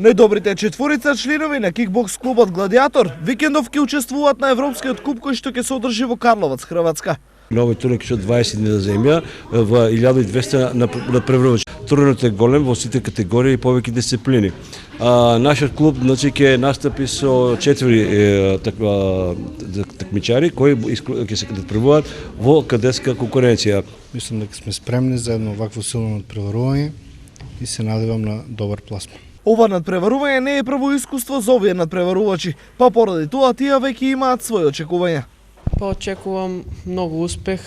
Најдобрите четворица членови на кикбокс клубот Гладиатор викендов ќе учествуваат на Европскиот куп кој што ќе се одржи во Карловац, Хрватска. На овој турнир ќе 20 дни за земја во 1200 надпреварувачи. Турнирот е голем во сите категории и повеќе дисциплини. Нашиот клуб ќе настапи со 4 такмичари кои ќе се надпреваруваат во кадетска конкуренција. Мислам дека сме спремни за едно вакво силно надпреварување и се надевам на добар пласман. Ова надпреварување не е прво искуство за овие надпреварувачи, па поради тоа тие веќе имаат своји очекувања. Очекувам многу успех,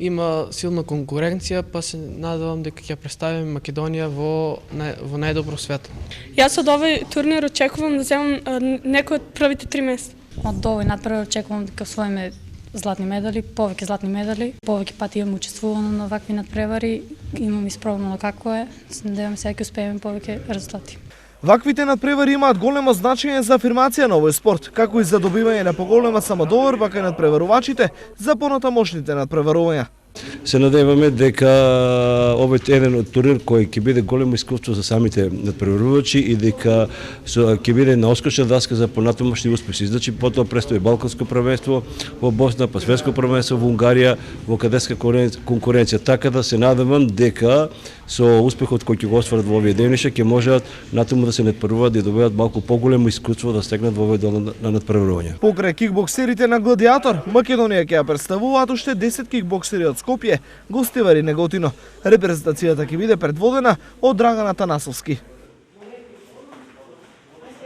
има силна конкуренција, па се надевам дека ќе представиме Македонија во најдобро свето. Јас од овој турнир очекувам да земам некој од првите 3 места. Од овој надпревар очекувам дека освоиме златни медали, повеќе златни медали. Повеќе пати имам учествувано на вакви надпревари, имам испробано како е. Надевам се дека успееме повеќе резултати. Ваквите надпревари имаат големо значење за афирмација на овој спорт, како и за добивање на поголема самодоверба кај надпреварувачите за понатамошните надпреварувања. Се надеваме дека овој еден од турнир кој ќе биде големо искуство за самите надпреварувачи и дека ќе биде наоскочна даска за понатамошни успеси. Значи потоа престои Балканско првенство во Босна, па светско првенство во Унгарија, во кадетска конкуренција. Така да се надевам дека со успехот кој ќе го остварат во овие деништа ќе можат натаму да се надпреваруваат и добиваат малку поголемо искуство да стегнат во овој дел на надпреварување. Покрај кикбоксерите на Гладиатор, Македонија ќе ја представуваат уште 10 кикбоксери од Скопје, гостивари Неготино. Репрезентацијата ќе биде предводена од Драган Атанасовски.